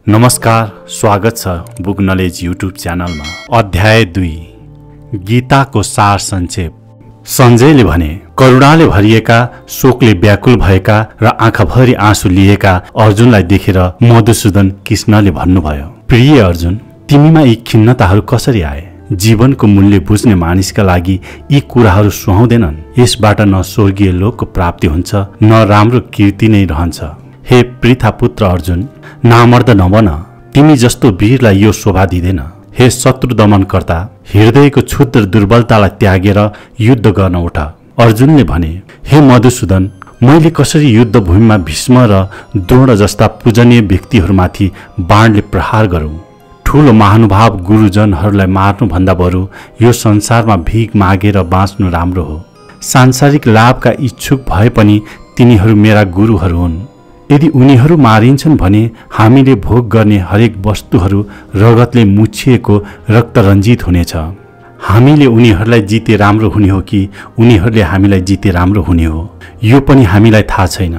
नमस्कार, स्वागत छ बुक नलेज युट्युब च्यानलमा। अध्याय 2 गीताको सार संक्षेप। सञ्जयले भने, करुणाले भरिएका, शोकले व्याकुल भएका र आँखाभरि आँसु लिएका अर्जुनलाई देखेर मधुसूदन कृष्णले भन्नुभयो, प्रिय अर्जुन, तिमीमा यी खिन्नताहरू कसरी आए? जीवनको मूल्य बुझ्ने मानिसका लागि यी कुराहरू सुहाउँदैनन्। यसबाट न स्वर्गीय लोकको प्राप्ति हुन्छ, न राम्रो कीर्ति नै रहन्छ। हे पृथा पुत्र अर्जुन, नामर्द नबन, तिमी जस्तो वीरलाई यो शोभा दिँदैन। हे शत्रु दमनकर्ता, हृदयको क्षुद्र दुर्बलतालाई त्यागेर युद्ध गर्न उठ। अर्जुनले भने, हे मधुसूदन, मैले कसरी युद्ध भूमिमा भीष्म र द्रोण जस्ता पूजनीय व्यक्तिहरूमाथि बाणले प्रहार गरौँ? ठूलो महानुभाव गुरुजनहरूलाई मार्नुभन्दा बरु यो संसारमा भिख मागेर बाँच्नु राम्रो हो। सांसारिक लाभका इच्छुक भए पनि तिनीहरू मेरा गुरुहरू हुन्। यदि उनीहरू मारिन्छन् भने हामीले भोग गर्ने हरेक वस्तुहरू रगतले मुछिएको रक्तरञ्जित हुनेछ। हामीले उनीहरूलाई जिते राम्रो हुने हो कि उनीहरूले हामीलाई जिते राम्रो हुने हो, यो पनि हामीलाई थाहा छैन।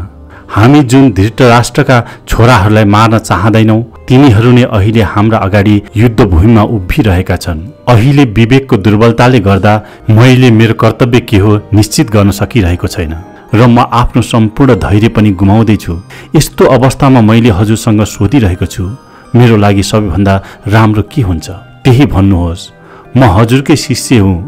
हामी जुन धृतराष्ट्रका छोराहरूलाई मार्न चाहँदैनौँ, तिनीहरू नै अहिले हाम्रा अगाडि युद्धभूमिमा उभिरहेका छन्। अहिले विवेकको दुर्बलताले गर्दा मैले मेरो कर्तव्य के हो निश्चित गर्न सकिरहेको छैन र म आफ्नो सम्पूर्ण धैर्य पनि गुमाउँदैछु। यस्तो अवस्थामा मैले हजुरसँग सोधिरहेको छु, मेरो लागि सबैभन्दा राम्रो के हुन्छ? त्यही भन्नुहोस्। म हजुरकै शिष्य हुँ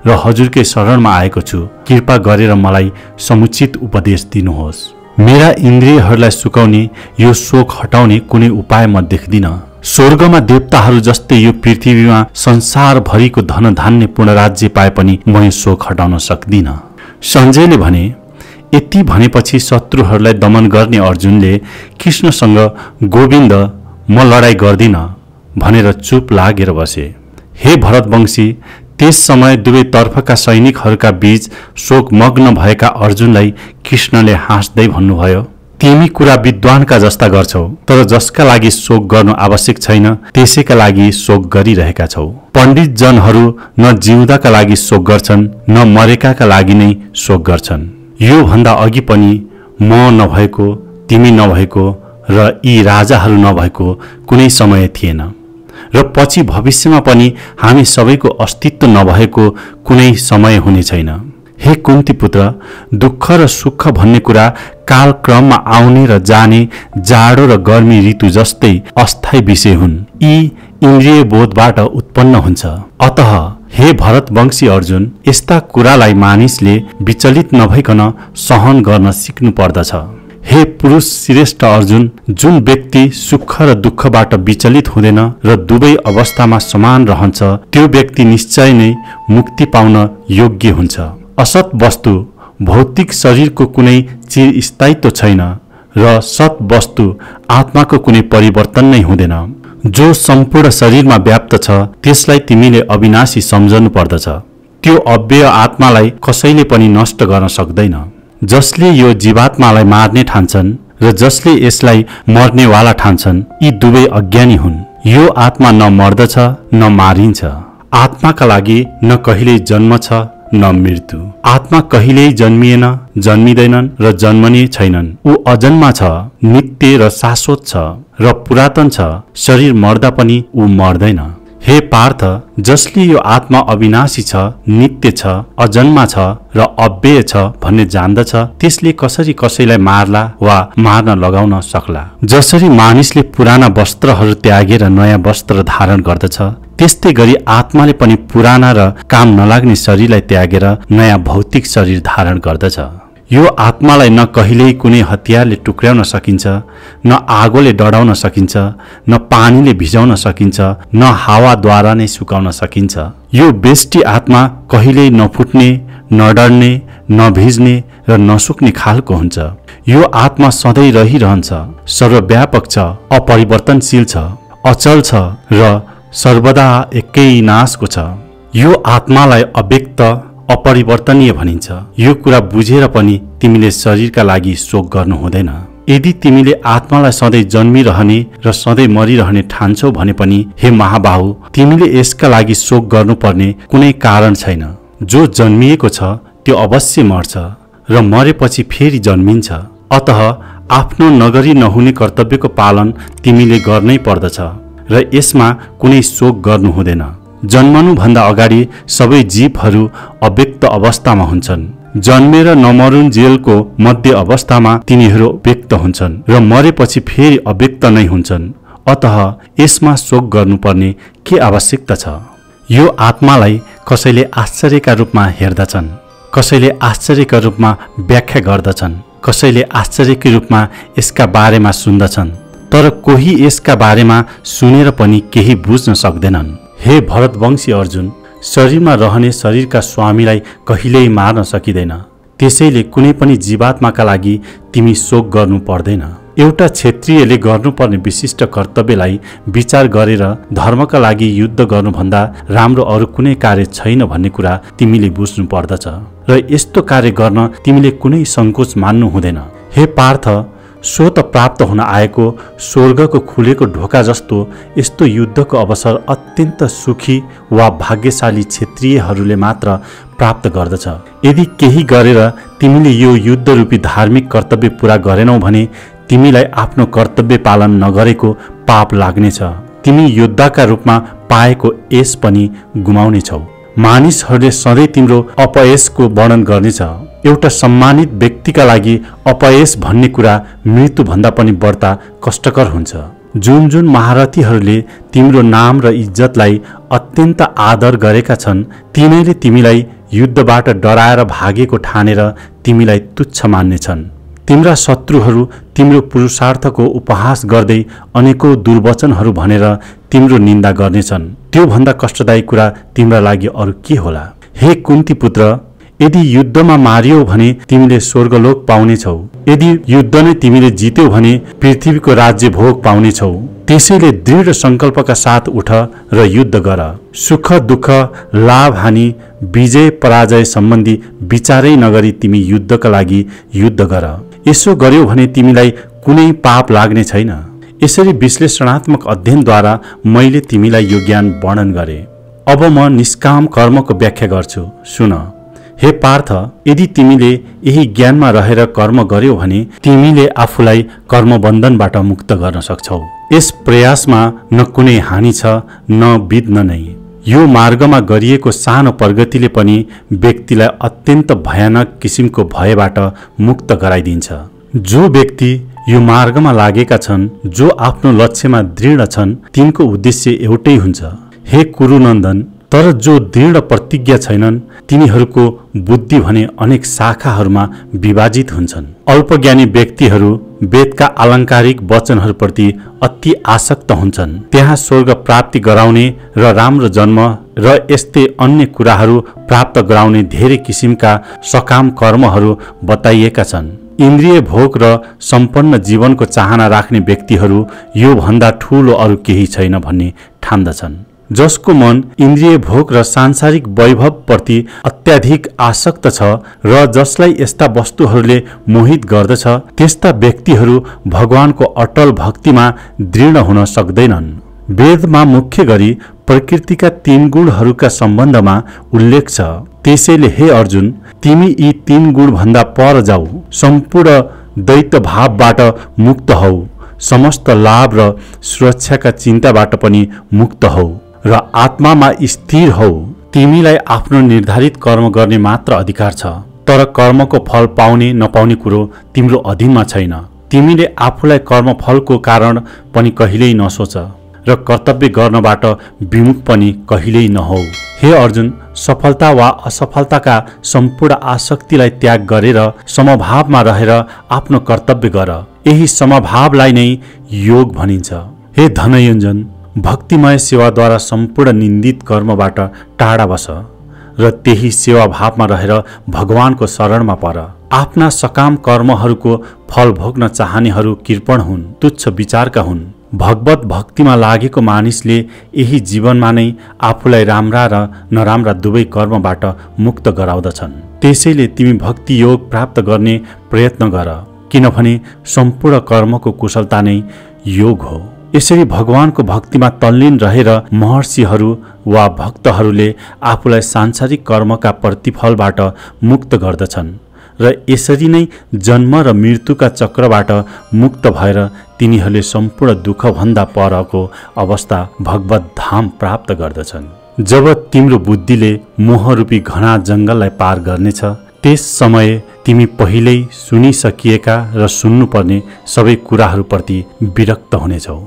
र हजुरकै शरणमा आएको छु। कृपा गरेर मलाई समुचित उपदेश दिनुहोस्। मेरा इन्द्रियहरूलाई सुकाउने, यो शोक हटाउने कुनै उपाय म देख्दिन। स्वर्गमा देवताहरू जस्तै यो पृथ्वीमा संसारभरिको धनधान्य पूर्ण राज्य पाए पनि म यो शोक हटाउन सक्दिन। सञ्जयले भने, यति भनेपछि शत्रुहरूलाई दमन गर्ने अर्जुनले कृष्णसँग, गोविन्द, म लडाईँ गर्दिन भनेर चुप लागेर बसे। हे भरतवंशी, त्यस समय दुवै तर्फका सैनिकहरूका बीच शोकमग्न भएका अर्जुनलाई कृष्णले हाँस्दै भन्नुभयो, तिमी कुरा विद्वानका जस्ता गर्छौ, तर जसका लागि शोक गर्नु आवश्यक छैन त्यसैका लागि शोक गरिरहेका छौ। पण्डित जनहरू न जिउँदाका लागि शोक गर्छन्, न मरेकाका लागि नै शोक गर्छन्। यो भन्दा अघि पनि म नभएको, तिमी नभएको र यी राजाहरू नभएको कुनै समय थिएन र पछि भविष्यमा पनि हामी सबैको अस्तित्व नभएको कुनै समय हुने छैन। हे कुन्ती पुत्र, दुःख र सुख भन्ने कुरा कालक्रममा आउने र जाने, जाडो र गर्मी ऋतु जस्तै अस्थायी विषय हुन्। यी इन्द्रिय बोधबाट उत्पन्न हुन्छ। अतः हे भरतवंशी अर्जुन, यस्ता कुरालाई मानिसले विचलित नभइकन सहन गर्न सिक्नु पर्दछ। हे पुरुष श्रेष्ठ अर्जुन, जुन व्यक्ति सुख र दुःखबाट विचलित हुँदैन र दुवै अवस्थामा समान रहन्छ, त्यो व्यक्ति निश्चय नै मुक्ति पाउन योग्य हुन्छ। असत वस्तु, भौतिक शरीरको कुनै चिरस्थायित्व छैन र सत वस्तु, आत्माको कुनै परिवर्तन नै हुँदैन। जो सम्पूर्ण शरीरमा व्याप्त छ त्यसलाई तिमीले अविनाशी सम्झनु पर्दछ। त्यो अव्यय आत्मालाई कसैले पनि नष्ट गर्न सक्दैन। जसले यो जीवात्मालाई मार्ने ठान्छन् र जसले यसलाई मर्नेवाला ठान्छन्, यी दुवै अज्ञानी हुन्। यो आत्मा न मर्दछ न मारिन्छ। आत्माका लागि न कहिल्यै जन्म छ न मृत्यु। आत्मा कहिल्यै जन्मिएन, जन्मिँदैनन् र जन्मने छैनन्। ऊ अजन्मा छ, नित्य र शाश्वत छ र पुरातन छ। शरीर मर्दा पनि ऊ मर्दैन। हे पार्थ, जसले यो आत्मा अविनाशी छ, नित्य छ, अजन्मा छ र अव्यय छ भन्ने जान्दछ, त्यसले कसरी कसैलाई मार्ला वा मार्न लगाउन सक्ला? जसरी मानिसले पुराना वस्त्रहरू त्यागेर नयाँ वस्त्र धारण गर्दछ, त्यस्तै गरी आत्माले पनि पुराना र काम नलाग्ने शरीरलाई त्यागेर नयाँ भौतिक शरीर धारण गर्दछ। यो आत्मालाई न कहिल्यै कुनै हतियारले टुक्र्याउन सकिन्छ, न आगोले डढाउन सकिन्छ, न पानीले भिजाउन सकिन्छ, न हावाद्वारा नै सुकाउन सकिन्छ। यो बेष्टि आत्मा कहिल्यै नफुट्ने, नडढ्ने, नभिज्ने र नसुक्ने खालको हुन्छ। यो आत्मा सधैँ रहिरहन्छ, सर्वव्यापक छ, अपरिवर्तनशील छ, अचल छ र सर्वदा एकै नाशको छ। यो आत्मालाई अव्यक्त, अपरिवर्तनीय भनिन्छ। यो कुरा बुझेर पनि तिमीले शरीरका लागि शोक गर्नु हुँदैन। यदि तिमीले आत्मालाई सधैँ जन्मिरहने र सधैँ मरिरहने ठान्छौ भने पनि हे महाबाहु, तिमीले यसका लागि शोक गर्नुपर्ने कुनै कारण छैन। जो जन्मिएको छ त्यो अवश्य मर्छ र मरेपछि फेरि जन्मिन्छ। अतः आफ्नो नगरी नहुने कर्तव्यको पालन तिमीले गर्नै पर्दछ र यसमा कुनै शोक गर्नु हुँदैन। जन्मनुभन्दा अगाडि सबै जीवहरू अव्यक्त अवस्थामा हुन्छन्। जन्मेर नमरुन्जेलको मध्य अवस्थामा तिनीहरू व्यक्त हुन्छन् र मरेपछि फेरि अव्यक्त नै हुन्छन्। अतः यसमा शोक गर्नुपर्ने के आवश्यकता छ? यो आत्मालाई कसैले आश्चर्यका रूपमा हेर्दछन्, कसैले आश्चर्यका रूपमा व्याख्या गर्दछन्, कसैले आश्चर्यका रूपमा यसका बारेमा सुन्दछन्, तर कोही यसका बारेमा सुनेर पनि केही बुझ्न सक्दैनन्। हे भरतवंशी अर्जुन, शरीरमा रहने शरीरका स्वामीलाई कहिल्यै मार्न सकिँदैन। त्यसैले कुनै पनि जीवात्माका लागि तिमी शोक गर्नु पर्दैन। एउटा क्षत्रियले गर्नुपर्ने विशिष्ट कर्तव्यलाई विचार गरेर धर्मका लागि युद्ध गर्नुभन्दा राम्रो अरू कुनै कार्य छैन भन्ने कुरा तिमीले बुझ्नु पर्दछ र यस्तो कार्य गर्न तिमीले कुनै सङ्कोच मान्नु हुँदैन। हे पार्थ, सो त प्राप्त हुन आएको स्वर्गको खुलेको ढोका जस्तो यस्तो युद्धको अवसर अत्यन्त सुखी वा भाग्यशाली क्षत्रियहरूले मात्र प्राप्त गर्दछ। यदि केही गरेर तिमीले यो युद्धरूपी धार्मिक कर्तव्य पूरा गरेनौ भने तिमीलाई आफ्नो कर्तव्य पालन नगरेको पाप लाग्नेछ। तिमी योद्धाका रूपमा पाएको यश पनि गुमाउनेछौ। मानिसहरूले सधैँ तिम्रो अपयशको वर्णन गर्नेछ। एउटा सम्मानित व्यक्तिका लागि अपयश भन्ने कुरा मृत्युभन्दा पनि बढ्ता कष्टकर हुन्छ। जुन जुन महारथीहरूले तिम्रो नाम र इज्जतलाई अत्यन्त आदर गरेका छन् तिनीले तिमीलाई युद्धबाट डराएर भागेको ठानेर तिमीलाई तुच्छ मान्नेछन्। तिम्रा शत्रुहरू तिम्रो पुरुषार्थको उपहास गर्दै अनेकौं दुर्वचनहरू भनेर तिम्रो निन्दा गर्नेछन्। त्योभन्दा कष्टदायी कुरा तिम्रा लागि अरू के होला? हे कुन्ती पुत्र, यदि युद्धमा मारियौ भने तिमीले स्वर्गलोक पाउनेछौ। यदि युद्ध नै तिमीले जित्यौ भने पृथ्वीको राज्य भोग पाउनेछौ। त्यसैले दृढ संकल्पका साथ उठ र युद्ध गर। सुख दुःख, लाभ हानि, विजय पराजय सम्बन्धी विचारै नगरी तिमी युद्धका लागि युद्ध गर। यसो गर्यौ भने तिमीलाई कुनै पाप लाग्ने छैन। यसरी विश्लेषणात्मक अध्ययनद्वारा मैले तिमीलाई यो ज्ञान वर्णन गरे। अब म निष्काम कर्मको व्याख्या गर्छु, सुन। हे पार्थ, यदि तिमीले यही ज्ञानमा रहेर कर्म गर्यौ भने तिमीले आफूलाई कर्मबन्धनबाट मुक्त गर्न सक्छौ। यस प्रयासमा न कुनै हानि छ न विघ्न नै। यो मार्गमा गरिएको सानो प्रगतिले पनि व्यक्तिलाई अत्यन्त भयानक किसिमको भयबाट मुक्त गराइदिन्छ। जो व्यक्ति यो मार्गमा लागेका छन्, जो आफ्नो लक्ष्यमा दृढ छन्, तिनको उद्देश्य एउटै हुन्छ। हे कुरुनन्दन, तर जो दृढ प्रतिज्ञा छैनन् तिनीहरूको बुद्धि भने अनेक शाखाहरूमा विभाजित हुन्छन्। अल्पज्ञानी व्यक्तिहरू वेदका आलङ्कारिक वचनहरूप्रति अति आसक्त हुन्छन्। त्यहाँ स्वर्ग प्राप्ति गराउने र राम्रो जन्म र यस्तै अन्य कुराहरू प्राप्त गराउने धेरै किसिमका सकाम कर्महरू बताइएका छन्। इन्द्रिय भोग र सम्पन्न जीवनको चाहना राख्ने व्यक्तिहरू यो भन्दा ठूलो अरू केही छैन भन्ने ठान्दछन्। जसको मन इन्द्रिय भोग र सांसारिक वैभव प्रति अत्याधिक आसक्त छ र जसलाई यस्ता वस्तुहरूले मोहित गर्दछ, त्यस्ता व्यक्तिहरू भगवानको अटल भक्तिमा दृढ हुन सक्दैनन्। वेदमा मुख्य गरी प्रकृतिका 3 गुणहरूका सम्बन्धमा उल्लेख छ। त्यसैले हे अर्जुन, तिमी यी 3 गुण भन्दा पर जाऊ। सम्पूर्ण दैत्य भावबाट मुक्त हौ। समस्त लाभ र सुरक्षाका चिन्ताबाट पनि मुक्त हौ र आत्मामा स्थिर हौ। तिमीलाई आफ्नो निर्धारित कर्म गर्ने मात्र अधिकार छ, तर कर्मको फल पाउने नपाउने कुरो तिम्रो अधीनमा छैन। तिमीले आफूलाई कर्मफलको कारण पनि कहिल्यै नसोच र कर्तव्य गर्नबाट विमुख पनि कहिल्यै नहौ। हे अर्जुन, सफलता वा असफलताका सम्पूर्ण आसक्तिलाई त्याग गरेर समभावमा रहेर आफ्नो कर्तव्य गर। यही समभावलाई नै योग भनिन्छ। हे धनयोञ्जन, भक्तिमय सेवाद्वारा सम्पूर्ण निन्दित कर्मबाट टाढा बस र त्यही सेवा भावमा रहेर भगवानको शरणमा पर। आफ्ना सकाम कर्महरूको फल भोग्न चाहनेहरू कृपण हुन्, तुच्छ विचारका हुन्। भगवत भक्तिमा लागेको मानिसले यही जीवनमा नै आफूलाई राम्रा र नराम्रा दुवै कर्मबाट मुक्त गराउँदछन्। त्यसैले तिमी भक्ति योग प्राप्त गर्ने प्रयत्न गर, किनभने सम्पूर्ण कर्मको कुशलता नै योग हो। यसरी भगवानको भक्तिमा तल्लीन रहेर महर्षिहरू वा भक्तहरूले आफूलाई सांसारिक कर्मका प्रतिफलबाट मुक्त गर्दछन् र यसरी नै जन्म र मृत्युका चक्रबाट मुक्त भएर तिनीहरूले सम्पूर्ण दुःखभन्दा परको अवस्था भगवत धाम प्राप्त गर्दछन्। जब तिम्रो बुद्धिले मोहरूपी घना जङ्गललाई पार गर्नेछ, त्यस समय तिमी पहिल्यै सुनिसकिएका र सुन्नुपर्ने सबै कुराहरूप्रति विरक्त हुनेछौ।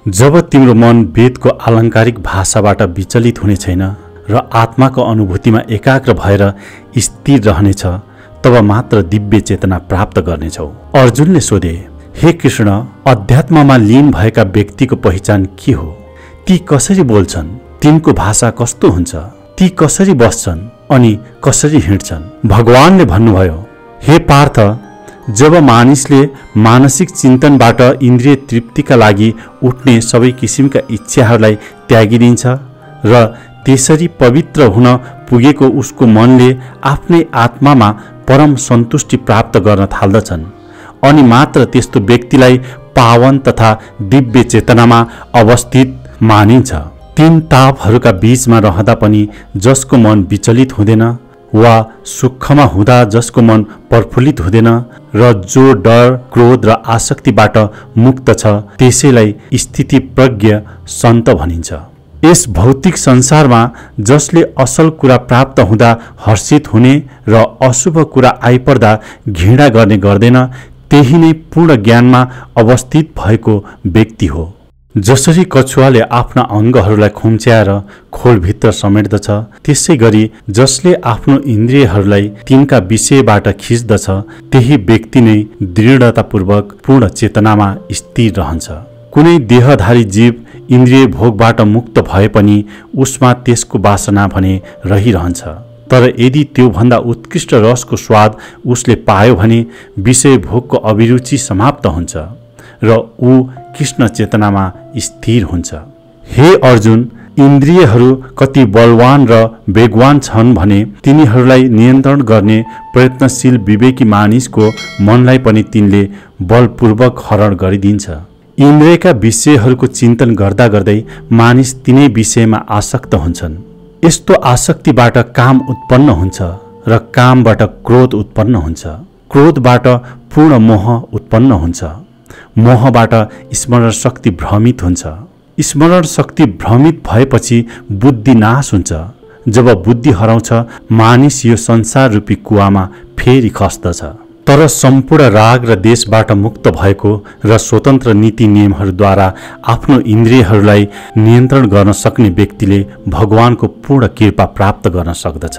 जब तिम्रो मन वेदको आलङ्कारिक भाषाबाट विचलित हुने छैन र आत्माको अनुभूतिमा एकाग्र भएर स्थिर रहनेछ, तब मात्र दिव्य चेतना प्राप्त गर्नेछौ। अर्जुनले सोधे, हे कृष्ण, अध्यात्ममा लीन भएका व्यक्तिको पहिचान के हो? ती कसरी बोल्छन्? तिनको भाषा कस्तो हुन्छ? ती कसरी बस्छन् अनि कसरी हिँड्छन्? भगवानले भन्नुभयो, हे पार्थ, जब मानिसले मानसिक चिन्तनबाट इन्द्रिय तृप्तिका लागि उठ्ने सबै किसिमका इच्छाहरूलाई त्यागिदिन्छ र त्यसरी पवित्र हुन पुगेको उसको मनले आफ्नै आत्मामा परम सन्तुष्टि प्राप्त गर्न थाल्दछन्, अनि मात्र त्यस्तो व्यक्तिलाई पावन तथा दिव्य चेतनामा अवस्थित मानिन्छ। तीन तापहरूका बीचमा रहँदा पनि जसको मन विचलित हुँदैन वा सुखमा हुँदा जसको मन प्रफुल्लित हुँदैन र जो डर, क्रोध र आसक्तिबाट मुक्त छ, त्यसैलाई स्थिति प्रज्ञ सन्त भनिन्छ। यस भौतिक संसारमा जसले असल कुरा प्राप्त हुँदा हर्षित हुने र अशुभ कुरा आइपर्दा घृणा गर्ने गर्दैन, त्यही नै पूर्ण ज्ञानमा अवस्थित भएको व्यक्ति हो। जसरी कछुवाले आफ्ना अङ्गहरूलाई खुम्च्याएर खोलभित्र समेट्दछ, त्यसै गरी जसले आफ्नो इन्द्रियहरूलाई तिनका विषयबाट खिच्दछ, त्यही व्यक्ति नै दृढतापूर्वक पूर्ण चेतनामा स्थिर रहन्छ। कुनै देहधारी जीव इन्द्रिय भोगबाट मुक्त भए पनि उसमा त्यसको वासना भने रहिरहन्छ। तर यदि त्योभन्दा उत्कृष्ट रसको स्वाद उसले पायो भने विषय भोगको अभिरुचि समाप्त हुन्छ र ऊ कृष्ण चेतनामा स्थिर हुन्छ। हे अर्जुन, इन्द्रियहरू कति बलवान र वेगवान छन् भने तिनीहरूलाई नियन्त्रण गर्ने प्रयत्नशील विवेकी मानिसको मनलाई पनि तिनले बलपूर्वक हरण गरिदिन्छ। इन्द्रियका विषयहरूको चिन्तन गर्दा गर्दै मानिस तिनै विषयमा आसक्त हुन्छन्। यस्तो आसक्तिबाट काम उत्पन्न हुन्छ र कामबाट क्रोध उत्पन्न हुन्छ। क्रोधबाट पूर्ण मोह उत्पन्न हुन्छ। मोहबाट स्मरण शक्ति भ्रमित हुन्छ। स्मरण शक्ति भ्रमित भएपछि बुद्धि नाश हुन्छ। जब बुद्धि हराउँछ, मानिस यो संसार रूपी कुवामा फेरि खस्दछ। तर सम्पूर्ण राग र देशबाट मुक्त भएको र स्वतन्त्र नीति नियमहरूद्वारा आफ्नो इन्द्रियहरूलाई नियन्त्रण गर्न सक्ने व्यक्तिले भगवानको पूर्ण कृपा प्राप्त गर्न सक्दछ।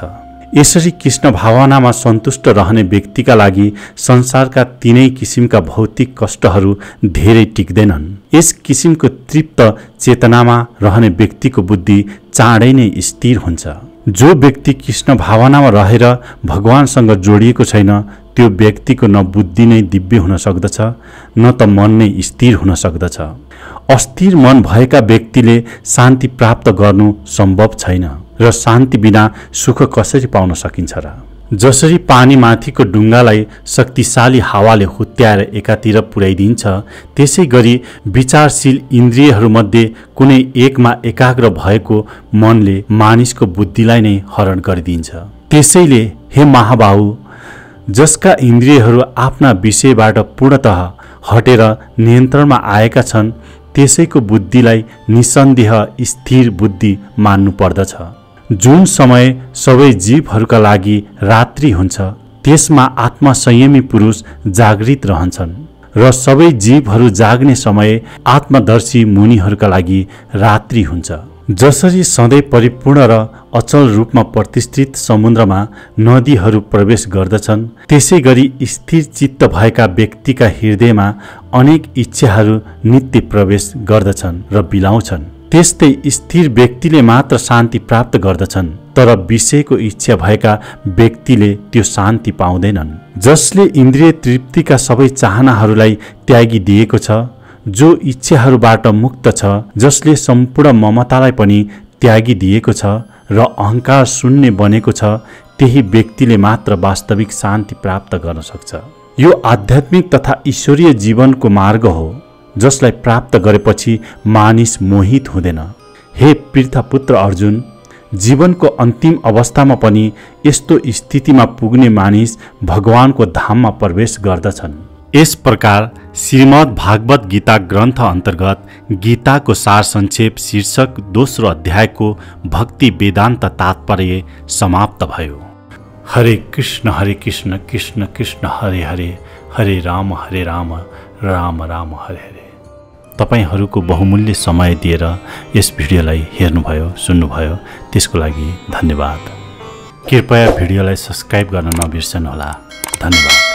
यसरी कृष्ण भावनामा सन्तुष्ट रहने व्यक्तिका लागि संसारका तीनै किसिमका भौतिक कष्टहरू धेरै टिक्दैनन्। यस किसिमको तृप्त चेतनामा रहने व्यक्तिको बुद्धि चाँडै नै स्थिर हुन्छ। जो व्यक्ति कृष्ण भावनामा रहेर भगवानसँग जोडिएको छैन, त्यो व्यक्तिको न बुद्धि नै दिव्य हुन सक्दछ, न त मन नै स्थिर हुन सक्दछ। अस्थिर मन भएका व्यक्तिले शान्ति प्राप्त गर्नु सम्भव छैन र शान्ति बिना सुख कसरी पाउन सकिन्छ र? जसरी पानी माथिको डुङ्गालाई शक्तिशाली हावाले हुत्याएर एकातिर पुर्याइदिन्छ, त्यसै गरी विचारशील इन्द्रियहरूमध्ये कुनै एकमा एकाग्र भएको मनले मानिसको बुद्धिलाई नै हरण गरिदिन्छ। त्यसैले हे महाबाहु, जसका इन्द्रियहरू आफ्ना विषयबाट पूर्णतः हटेर नियन्त्रणमा आएका छन्, त्यसैको बुद्धिलाई निसन्देह स्थिर बुद्धि मान्नु पर्दछ। जुन समय सबै जीवहरूका लागि रात्रि हुन्छ, त्यसमा आत्मा संयमी पुरुष जागृत रहन्छन् र सबै जीवहरू जाग्ने समय आत्मदर्शी मुनिहरूका लागि रात्रि हुन्छ। जसरी सधैँ परिपूर्ण र अचल रूपमा प्रतिष्ठित समुद्रमा नदीहरू प्रवेश गर्दछन्, त्यसै गरी स्थिर चित्त भएका व्यक्तिका हृदयमा अनेक इच्छाहरू नित्य प्रवेश गर्दछन् र बिलाउँछन्। त्यस्तै स्थिर व्यक्तिले मात्र शान्ति प्राप्त गर्दछन्, तर विषयको इच्छा भएका व्यक्तिले त्यो शान्ति पाउँदैनन्। जसले इन्द्रिय तृप्तिका सबै चाहनाहरूलाई त्यागिदिएको छ, जो इच्छाहरूबाट मुक्त छ, जसले सम्पूर्ण ममतालाई पनि त्यागिदिएको छ र अहङ्कार शून्य बनेको छ, त्यही व्यक्तिले मात्र वास्तविक शान्ति प्राप्त गर्न सक्छ। यो आध्यात्मिक तथा ईश्वरीय जीवनको मार्ग हो, जसलाई प्राप्त गरेपछि मानिस मोहित हुँदैन। हे पृथ्वीपुत्र अर्जुन, जीवनको अन्तिम अवस्थामा पनि यस्तो स्थितिमा पुग्ने मानिस भगवानको धाममा प्रवेश गर्दछन्। यस प्रकार श्रीमद् भागवत गीता ग्रन्थ अन्तर्गत गीताको सार संक्षेप शीर्षक दोस्रो अध्यायको भक्ति वेदान्त तात्पर्य समाप्त भयो। हरे कृष्ण कृष्ण कृष्ण हरे हरे, हरे राम राम राम हरे हरे। तपाईहरूको बहुमूल्य समय दिएर यस भिडियोलाई हेर्नुभयो, सुन्नुभयो, त्यसको लागि धन्यवाद। कृपया भिडियोलाई सब्स्क्राइब गर्न नबिर्सनुहोला। धन्यवाद।